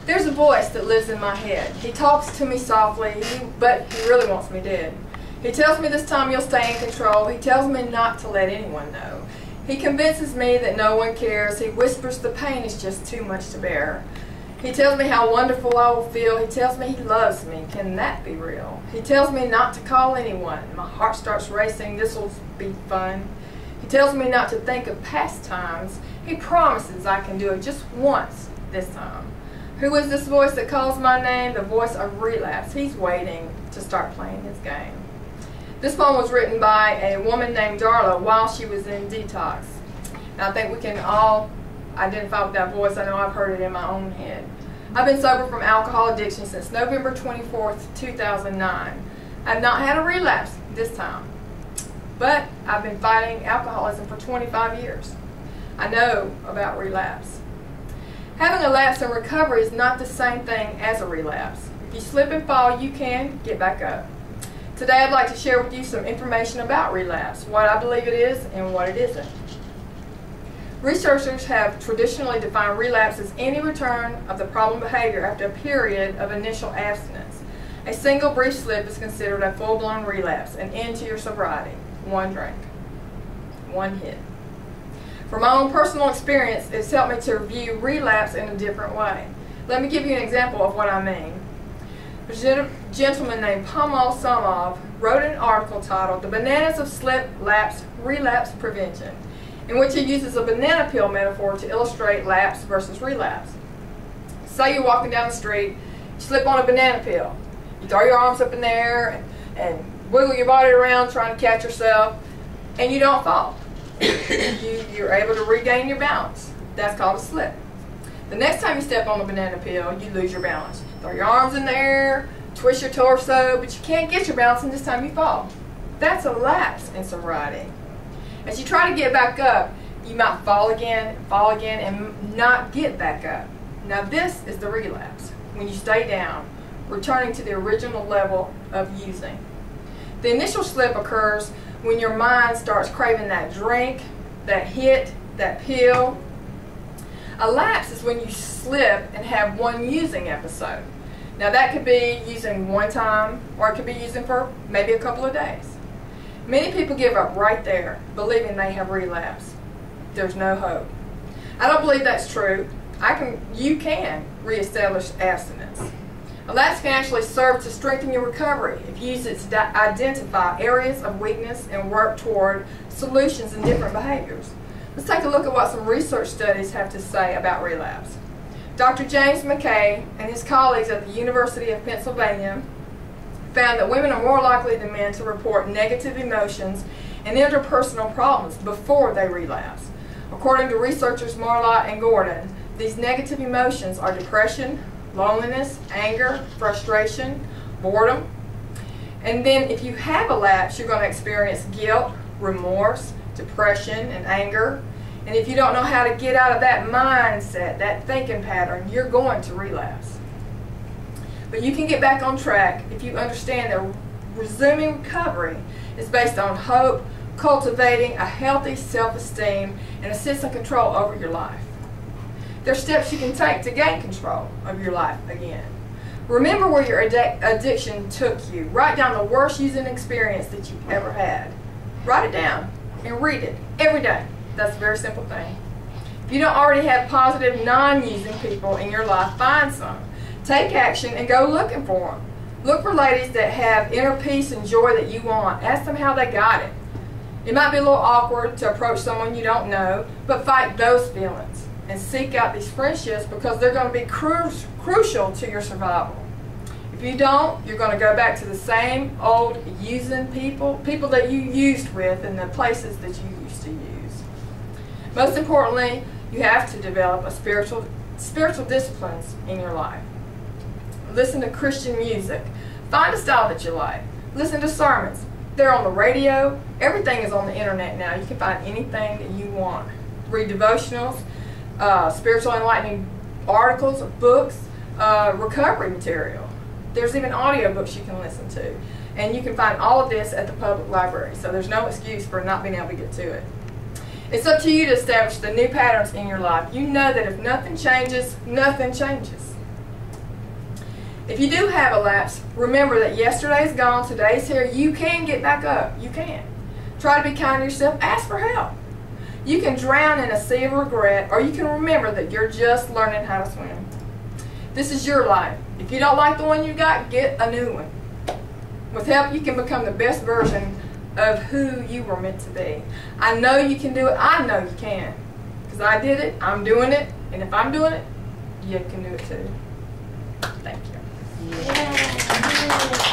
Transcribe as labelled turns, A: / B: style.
A: There's a voice that lives in my head. He talks to me softly, but he really wants me dead. He tells me this time you'll stay in control. He tells me not to let anyone know. He convinces me that no one cares. He whispers the pain is just too much to bear. He tells me how wonderful I will feel. He tells me he loves me. Can that be real? He tells me not to call anyone. My heart starts racing. This will be fun. He tells me not to think of past times. He promises I can do it just once this time. Who is this voice that calls my name? The voice of relapse. He's waiting to start playing his game. This poem was written by a woman named Darla while she was in detox. And I think we can all identify with that voice. I know I've heard it in my own head. I've been sober from alcohol addiction since November 24th, 2009. I've not had a relapse this time, but I've been fighting alcoholism for 25 years. I know about relapse. Having a lapse in recovery is not the same thing as a relapse. If you slip and fall, you can get back up. Today I'd like to share with you some information about relapse, what I believe it is and what it isn't. Researchers have traditionally defined relapse as any return of the problem behavior after a period of initial abstinence. A single brief slip is considered a full-blown relapse, an end to your sobriety. One drink, one hit. From my own personal experience, it's helped me to view relapse in a different way. Let me give you an example of what I mean. A gentleman named Pamal Samov wrote an article titled "The Bananas of Slip, Lapse, Relapse Prevention," in which he uses a banana peel metaphor to illustrate lapse versus relapse. Say you're walking down the street, you slip on a banana peel. You throw your arms up in the air and wiggle your body around trying to catch yourself, and you don't fall. You're able to regain your balance. That's called a slip. The next time you step on the banana peel, you lose your balance. Throw your arms in the air, twist your torso, but you can't get your balance, and this time you fall. That's a lapse in sobriety. As you try to get back up, you might fall again, and not get back up. Now this is the relapse, when you stay down, returning to the original level of using. The initial slip occurs when your mind starts craving that drink, that hit, that pill. A lapse is when you slip and have one using episode. Now that could be using one time, or it could be using for maybe a couple of days. Many people give up right there, believing they have relapsed. There's no hope. I don't believe that's true. You can reestablish abstinence. A lapse can actually serve to strengthen your recovery if you use it to identify areas of weakness and work toward solutions in different behaviors. Let's take a look at what some research studies have to say about relapse. Dr. James McKay and his colleagues at the University of Pennsylvania found that women are more likely than men to report negative emotions and interpersonal problems before they relapse. According to researchers Marlott and Gordon, these negative emotions are depression, loneliness, anger, frustration, boredom. And then if you have a lapse, you're going to experience guilt, remorse, depression, and anger. And if you don't know how to get out of that mindset, that thinking pattern, you're going to relapse. But you can get back on track if you understand that resuming recovery is based on hope, cultivating a healthy self-esteem, and a sense of control over your life. There are steps you can take to gain control of your life again. Remember where your addiction took you. Write down the worst using experience that you've ever had. Write it down and read it every day. That's a very simple thing. If you don't already have positive non-using people in your life, find some. Take action and go looking for them. Look for ladies that have inner peace and joy that you want. Ask them how they got it. It might be a little awkward to approach someone you don't know, but fight those feelings and seek out these friendships because they're going to be crucial to your survival. If you don't, you're going to go back to the same old using people that you used with in the places that you used to use. Most importantly, you have to develop a spiritual disciplines in your life. Listen to Christian music. Find a style that you like. Listen to sermons. They're on the radio. Everything is on the internet now. You can find anything that you want. Read devotionals, spiritual enlightening articles, books, recovery material. There's even audiobooks you can listen to. And you can find all of this at the public library. So there's no excuse for not being able to get to it. It's up to you to establish the new patterns in your life. You know that if nothing changes, nothing changes. If you do have a lapse, remember that yesterday's gone, today's here. You can get back up. You can. Try to be kind to yourself. Ask for help. You can drown in a sea of regret, or you can remember that you're just learning how to swim. This is your life. If you don't like the one you got, get a new one. With help, you can become the best version of who you were meant to be. I know you can do it. I know you can. Because I did it. I'm doing it. And if I'm doing it, you can do it too. Thank you.
B: Yeah.